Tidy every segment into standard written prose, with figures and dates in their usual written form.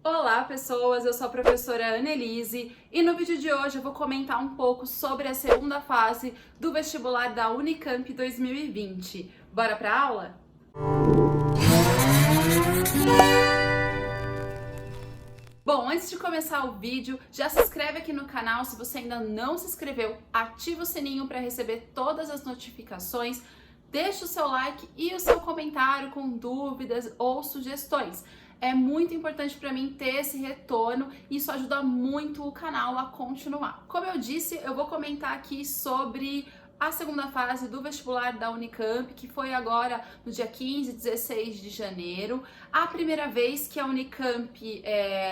Olá pessoas, eu sou a professora Annelise e no vídeo de hoje eu vou comentar um pouco sobre a segunda fase do vestibular da Unicamp 2020. Bora pra aula? Bom, antes de começar o vídeo, já se inscreve aqui no canal se você ainda não se inscreveu, ativa o sininho para receber todas as notificações, deixa o seu like e o seu comentário com dúvidas ou sugestões. É muito importante para mim ter esse retorno e isso ajuda muito o canal a continuar. Como eu disse, eu vou comentar aqui sobre a segunda fase do vestibular da Unicamp, que foi agora no dia 15 e 16 de janeiro. A primeira vez que a Unicamp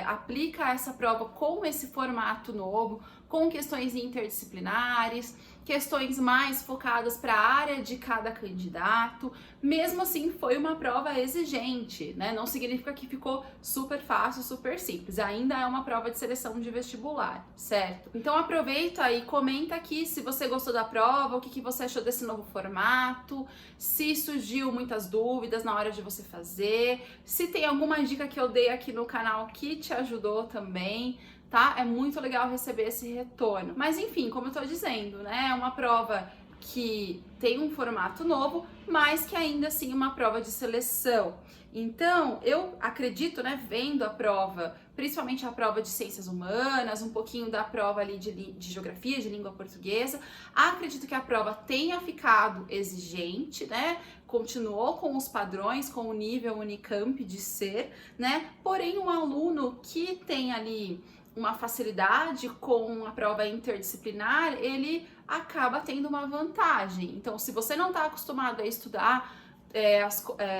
aplica essa prova com esse formato novo, com questões interdisciplinares, questões mais focadas para a área de cada candidato. Mesmo assim, foi uma prova exigente, né? Não significa que ficou super fácil, super simples. Ainda é uma prova de seleção de vestibular, certo? Então aproveita e comenta aqui se você gostou da prova, o que você achou desse novo formato, se surgiu muitas dúvidas na hora de você fazer, se tem alguma dica que eu dei aqui no canal que te ajudou também. Tá? É muito legal receber esse retorno. Mas enfim, como eu tô dizendo, né? É uma prova que tem um formato novo, mas que ainda assim é uma prova de seleção. Então, eu acredito, né, vendo a prova, principalmente a prova de ciências humanas, um pouquinho da prova ali de geografia, de língua portuguesa, acredito que a prova tenha ficado exigente, né? Continuou com os padrões, com o nível Unicamp de ser, né? Porém, um aluno que tem ali uma facilidade com a prova interdisciplinar, ele acaba tendo uma vantagem. Então, se você não está acostumado a estudar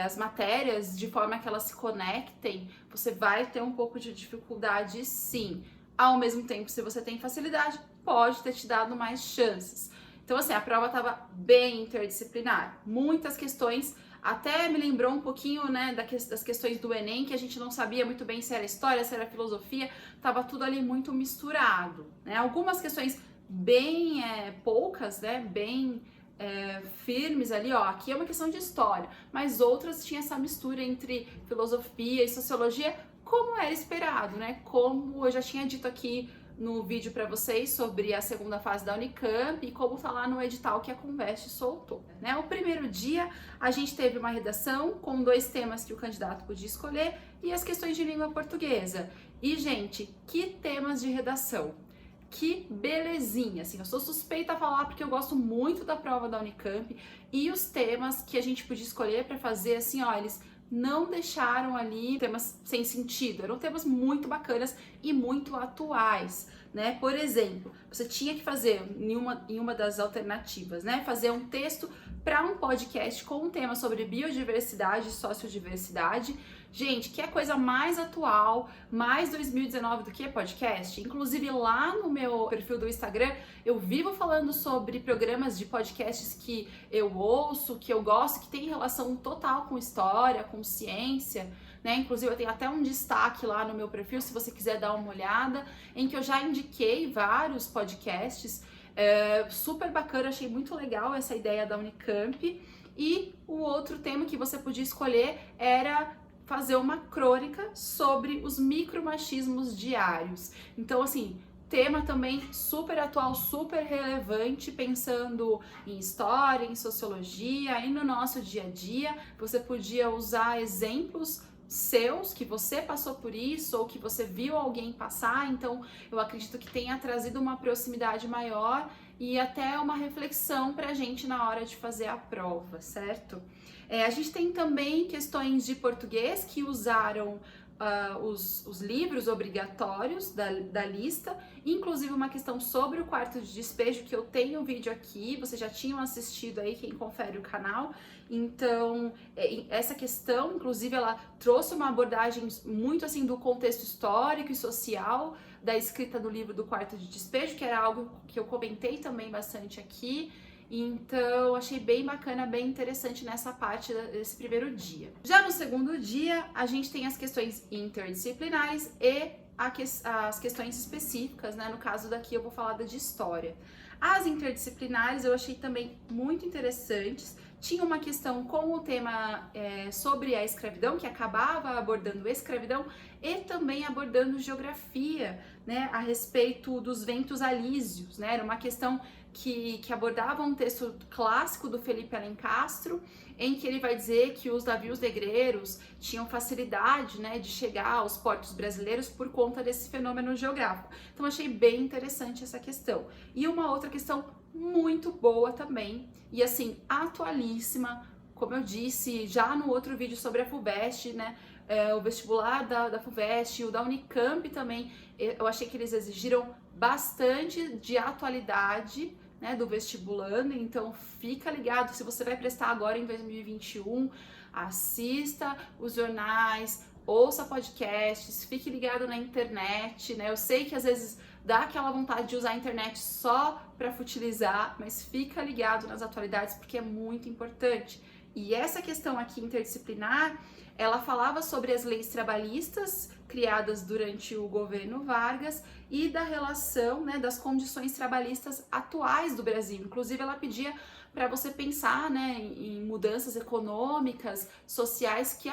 as matérias de forma que elas se conectem, você vai ter um pouco de dificuldade, sim. Ao mesmo tempo, se você tem facilidade, pode ter te dado mais chances. Então, assim, a prova estava bem interdisciplinar. Muitas questões, até me lembrou um pouquinho, né, das questões do Enem, que a gente não sabia muito bem se era história, se era filosofia, estava tudo ali muito misturado, né? Algumas questões bem poucas, né, bem firmes ali, ó, aqui é uma questão de história, mas outras tinha essa mistura entre filosofia e sociologia, como era esperado, né? Como eu já tinha dito aqui no vídeo para vocês sobre a segunda fase da Unicamp e como tá lá no edital que a Conveste soltou, né? O primeiro dia a gente teve uma redação com 2 temas que o candidato podia escolher e as questões de língua portuguesa. E, gente, que temas de redação! Que belezinha, assim, eu sou suspeita a falar porque eu gosto muito da prova da Unicamp e os temas que a gente podia escolher para fazer, assim, ó, eles não deixaram ali temas sem sentido, eram temas muito bacanas e muito atuais, né? Por exemplo, você tinha que fazer em uma das alternativas, né? Fazer um texto para um podcast com um tema sobre biodiversidade e sociodiversidade. Gente, que é coisa mais atual, mais 2019 do que podcast. Inclusive lá no meu perfil do Instagram, eu vivo falando sobre programas de podcasts que eu ouço, que eu gosto, que tem relação total com história, com ciência, né? Inclusive eu tenho até um destaque lá no meu perfil, se você quiser dar uma olhada, em que eu já indiquei vários podcasts. Super bacana, achei muito legal essa ideia da Unicamp. E o outro tema que você podia escolher era fazer uma crônica sobre os micromachismos diários. Então, assim, tema também super atual, super relevante, pensando em história, em sociologia e no nosso dia a dia. Você podia usar exemplos seus, que você passou por isso ou que você viu alguém passar, então eu acredito que tenha trazido uma proximidade maior e até uma reflexão pra gente na hora de fazer a prova, certo? A gente tem também questões de português que usaram os livros obrigatórios da lista, inclusive uma questão sobre o quarto de despejo, que eu tenho um vídeo aqui, vocês já tinham assistido aí, quem confere o canal. Então, essa questão, inclusive, ela trouxe uma abordagem muito assim do contexto histórico e social da escrita do livro do quarto de despejo, que era algo que eu comentei também bastante aqui. Então, achei bem bacana, bem interessante nessa parte desse primeiro dia. Já no segundo dia, a gente tem as questões interdisciplinares e as questões específicas, né? No caso daqui eu vou falar da de história. As interdisciplinares eu achei também muito interessantes, Tinha uma questão com o tema sobre a escravidão, que acabava abordando escravidão e também abordando geografia, né, a respeito dos ventos alísios, né, era uma questão que abordava um texto clássico do Felipe Alencastro, em que ele vai dizer que os navios negreiros tinham facilidade, né, de chegar aos portos brasileiros por conta desse fenômeno geográfico. Então achei bem interessante essa questão. E uma outra questão muito boa também, e assim, atualíssima, como eu disse já no outro vídeo sobre a FUVEST, né, o vestibular da FUVEST, o da Unicamp também, eu achei que eles exigiram bastante de atualidade, né, do vestibulando, então fica ligado, se você vai prestar agora em 2021, assista os jornais, ouça podcasts, fique ligado na internet, né, eu sei que às vezes dá aquela vontade de usar a internet só para futilizar, mas fica ligado nas atualidades porque é muito importante. E essa questão aqui interdisciplinar, ela falava sobre as leis trabalhistas criadas durante o governo Vargas e da relação, né, das condições trabalhistas atuais do Brasil. Inclusive, ela pedia para você pensar, né, em mudanças econômicas, sociais que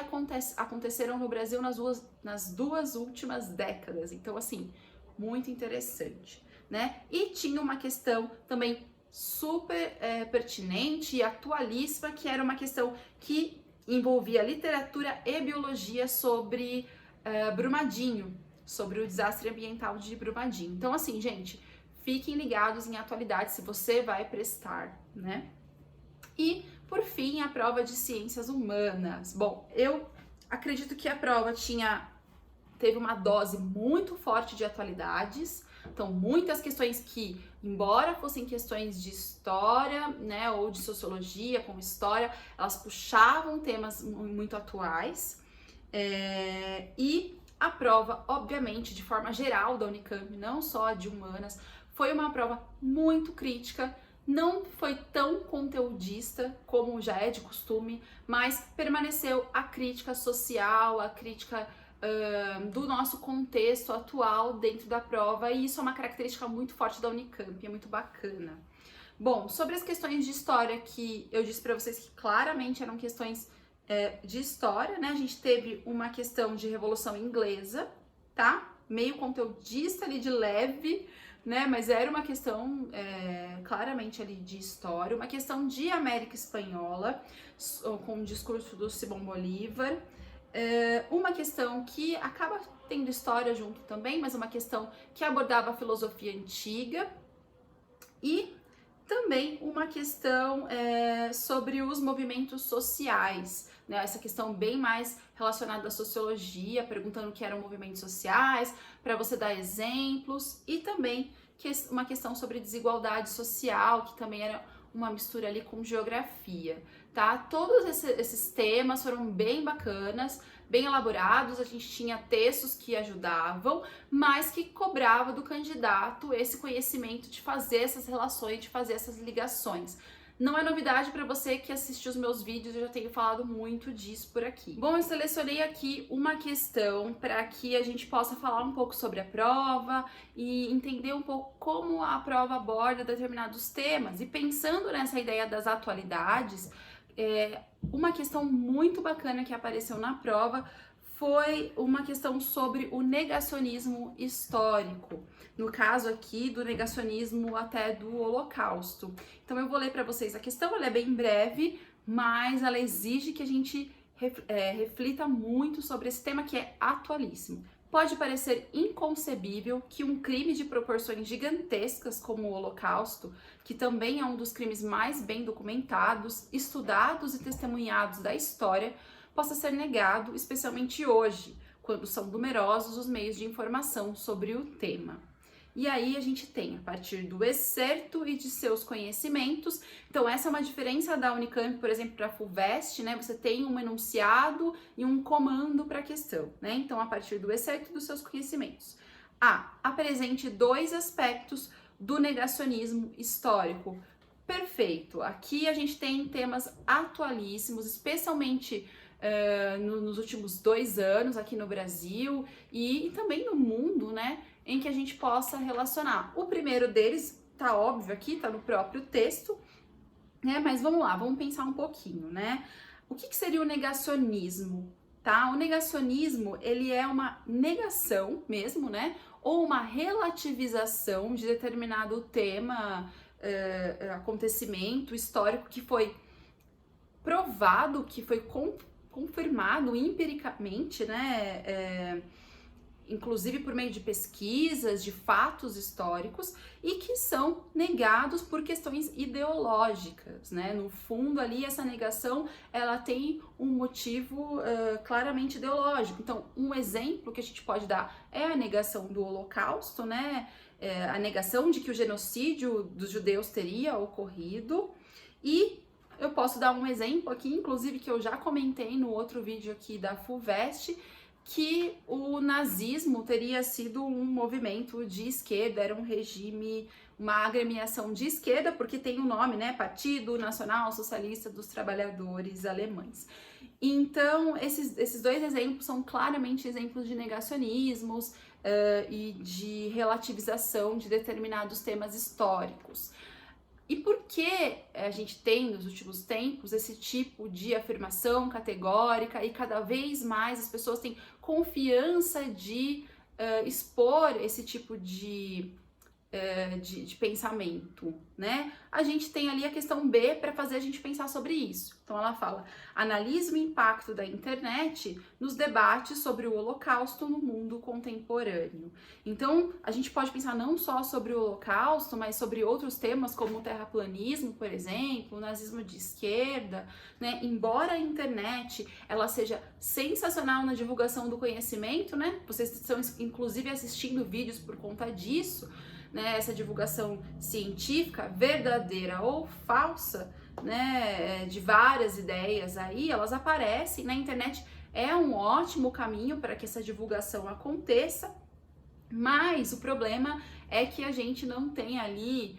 aconteceram no Brasil nas duas últimas décadas. Então, assim, muito interessante, né? E tinha uma questão também super pertinente e atualíssima, que era uma questão que envolvia literatura e biologia sobre Brumadinho, sobre o desastre ambiental de Brumadinho. Então, assim, gente, fiquem ligados em atualidade se você vai prestar, né? E, por fim, a prova de ciências humanas. Bom, eu acredito que a prova teve uma dose muito forte de atualidades, então muitas questões que, embora fossem questões de história, né, ou de sociologia, como história, elas puxavam temas muito atuais, e a prova, obviamente, de forma geral da Unicamp, não só a de humanas, foi uma prova muito crítica, não foi tão conteudista como já é de costume, mas permaneceu a crítica social, a crítica do nosso contexto atual dentro da prova, e isso é uma característica muito forte da Unicamp, é muito bacana. Bom, sobre as questões de história, que eu disse para vocês que claramente eram questões de história, né? A gente teve uma questão de Revolução Inglesa, tá? Meio conteudista ali de leve, né? Mas era uma questão claramente ali de história, uma questão de América Espanhola, com o discurso do Simão Bolívar, uma questão que acaba tendo história junto também, mas uma questão que abordava a filosofia antiga, e também uma questão sobre os movimentos sociais, né? Essa questão bem mais relacionada à sociologia, perguntando o que eram movimentos sociais, para você dar exemplos, e também uma questão sobre desigualdade social, que também era uma mistura ali com geografia, tá? Todos esses temas foram bem bacanas, bem elaborados, a gente tinha textos que ajudavam, mas que cobrava do candidato esse conhecimento de fazer essas relações, de fazer essas ligações. Não é novidade para você que assistiu os meus vídeos, eu já tenho falado muito disso por aqui. Bom, eu selecionei aqui uma questão para que a gente possa falar um pouco sobre a prova e entender um pouco como a prova aborda determinados temas. E pensando nessa ideia das atualidades, uma questão muito bacana que apareceu na prova foi uma questão sobre o negacionismo histórico, no caso aqui do negacionismo até do Holocausto. Então eu vou ler para vocês a questão, ela é bem breve, mas ela exige que a gente reflita muito sobre esse tema que é atualíssimo. Pode parecer inconcebível que um crime de proporções gigantescas como o Holocausto, que também é um dos crimes mais bem documentados, estudados e testemunhados da história, possa ser negado, especialmente hoje, quando são numerosos os meios de informação sobre o tema. E aí a gente tem, a partir do excerto e de seus conhecimentos, então essa é uma diferença da Unicamp, por exemplo, para a FUVEST, né? Você tem um enunciado e um comando para a questão, né? Então, a partir do excerto e dos seus conhecimentos. Apresente 2 aspectos do negacionismo histórico. Perfeito! Aqui a gente tem temas atualíssimos, especialmente nos últimos 2 anos aqui no Brasil e também no mundo, né, em que a gente possa relacionar. O primeiro deles tá óbvio aqui, tá no próprio texto, Mas vamos lá, vamos pensar um pouquinho, né? O que seria o negacionismo, tá? O negacionismo, ele é uma negação mesmo, né? Ou uma relativização de determinado tema, acontecimento histórico que foi provado, que foi confirmado empiricamente, né? Inclusive por meio de pesquisas, de fatos históricos, e que são negados por questões ideológicas, né? No fundo ali, essa negação, ela tem um motivo claramente ideológico. Então, um exemplo que a gente pode dar é a negação do Holocausto, né? A negação de que o genocídio dos judeus teria ocorrido. E eu posso dar um exemplo aqui, inclusive, que eu já comentei no outro vídeo aqui da FUVEST, que o nazismo teria sido um movimento de esquerda, era um regime, uma agremiação de esquerda, porque tem o nome, né, Partido Nacional Socialista dos Trabalhadores Alemães. Então, esses dois exemplos são claramente exemplos de negacionismos e de relativização de determinados temas históricos. E por que a gente tem, nos últimos tempos, esse tipo de afirmação categórica e cada vez mais as pessoas têm confiança de expor esse tipo de pensamento, né? A gente tem ali a questão B para fazer a gente pensar sobre isso. Então ela fala: analise o impacto da internet nos debates sobre o Holocausto no mundo contemporâneo. Então a gente pode pensar não só sobre o Holocausto, mas sobre outros temas como o terraplanismo, por exemplo, o nazismo de esquerda, né? Embora a internet ela seja sensacional na divulgação do conhecimento, né? Vocês estão inclusive assistindo vídeos por conta disso. Né, essa divulgação científica, verdadeira ou falsa, né, de várias ideias aí, elas aparecem na internet, é um ótimo caminho para que essa divulgação aconteça, mas o problema é que a gente não tem ali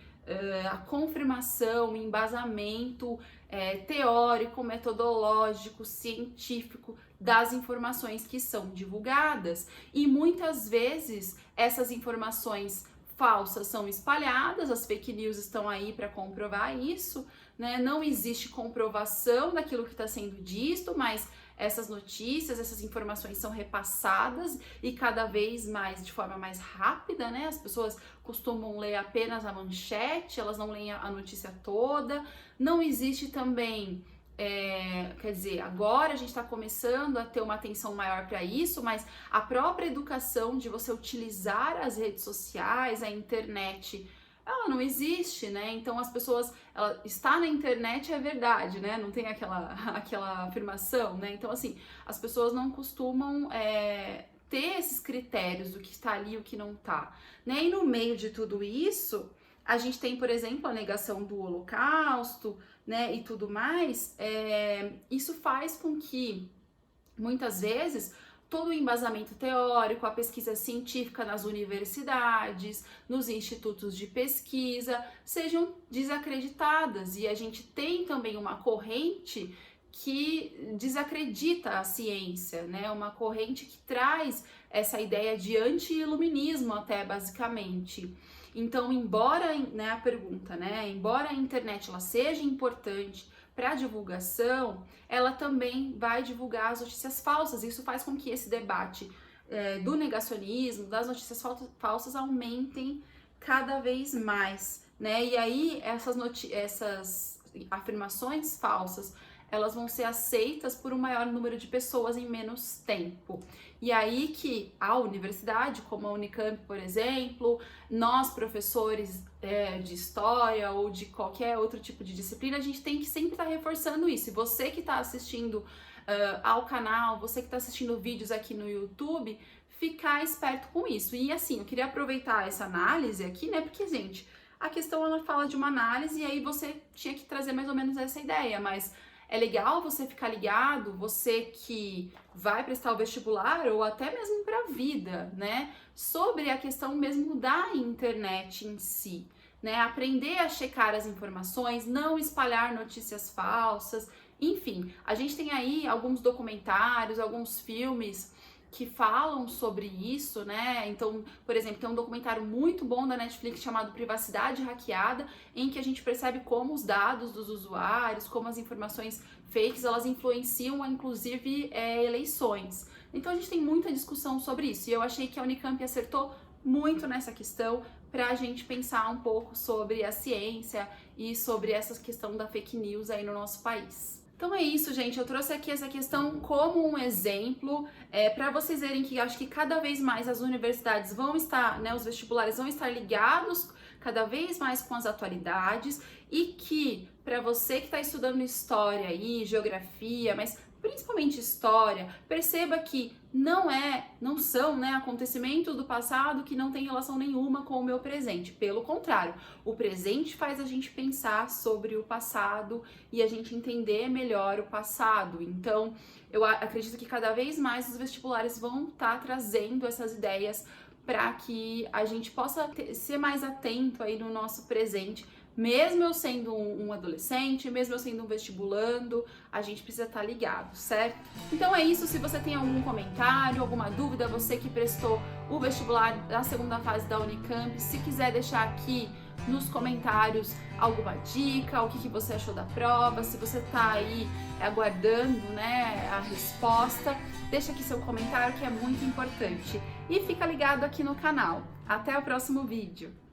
a confirmação, o embasamento teórico, metodológico, científico das informações que são divulgadas, e muitas vezes essas informações falsas são espalhadas, as fake news estão aí para comprovar isso, né? Não existe comprovação daquilo que está sendo dito, mas essas notícias, essas informações são repassadas e cada vez mais de forma mais rápida, né? As pessoas costumam ler apenas a manchete, elas não leem a notícia toda. Não existe também quer dizer, agora a gente está começando a ter uma atenção maior para isso, mas a própria educação de você utilizar as redes sociais, a internet, ela não existe, né? Então as pessoas, está na internet é verdade, né? Não tem aquela afirmação, né? Então assim, as pessoas não costumam ter esses critérios do que está ali e o que não está, né? E no meio de tudo isso, a gente tem, por exemplo, a negação do Holocausto, né, e tudo mais. Isso faz com que, muitas vezes, todo o embasamento teórico, a pesquisa científica nas universidades, nos institutos de pesquisa, sejam desacreditadas. E a gente tem também uma corrente que desacredita a ciência, né? Uma corrente que traz essa ideia de anti-iluminismo até, basicamente. Então, embora, né, a pergunta, né, embora a internet ela seja importante para a divulgação, ela também vai divulgar as notícias falsas. Isso faz com que esse debate do negacionismo, das notícias falsas aumentem cada vez mais, né? E aí essas afirmações falsas, elas vão ser aceitas por um maior número de pessoas em menos tempo. E aí que a universidade, como a Unicamp, por exemplo, nós professores de história ou de qualquer outro tipo de disciplina, a gente tem que sempre estar reforçando isso. E você que está assistindo ao canal, você que está assistindo vídeos aqui no YouTube, ficar esperto com isso. E assim, eu queria aproveitar essa análise aqui, né? Porque, gente, a questão ela fala de uma análise e aí você tinha que trazer mais ou menos essa ideia, mas é legal você ficar ligado, você que vai prestar o vestibular ou até mesmo para a vida, né? Sobre a questão mesmo da internet em si, né? Aprender a checar as informações, não espalhar notícias falsas, enfim. A gente tem aí alguns documentários, alguns filmes que falam sobre isso, né? Então, por exemplo, tem um documentário muito bom da Netflix chamado Privacidade Hackeada, em que a gente percebe como os dados dos usuários, como as informações fakes, elas influenciam, inclusive, eleições. Então, a gente tem muita discussão sobre isso, e eu achei que a Unicamp acertou muito nessa questão para a gente pensar um pouco sobre a ciência e sobre essa questão da fake news aí no nosso país. Então é isso, gente. Eu trouxe aqui essa questão como um exemplo para vocês verem que acho que cada vez mais as universidades vão estar, né, os vestibulares vão estar ligados cada vez mais com as atualidades e que para você que está estudando história e geografia, mas principalmente história, perceba que não são, né, acontecimentos do passado que não tem relação nenhuma com o meu presente. Pelo contrário, o presente faz a gente pensar sobre o passado e a gente entender melhor o passado. Então, eu acredito que cada vez mais os vestibulares vão estar trazendo essas ideias para que a gente possa ser mais atento aí no nosso presente. Mesmo eu sendo um adolescente, mesmo eu sendo um vestibulando, a gente precisa estar ligado, certo? Então é isso. Se você tem algum comentário, alguma dúvida, você que prestou o vestibular da segunda fase da Unicamp, se quiser deixar aqui nos comentários alguma dica, o que você achou da prova, se você tá aí aguardando, né, a resposta, deixa aqui seu comentário que é muito importante. E fica ligado aqui no canal. Até o próximo vídeo!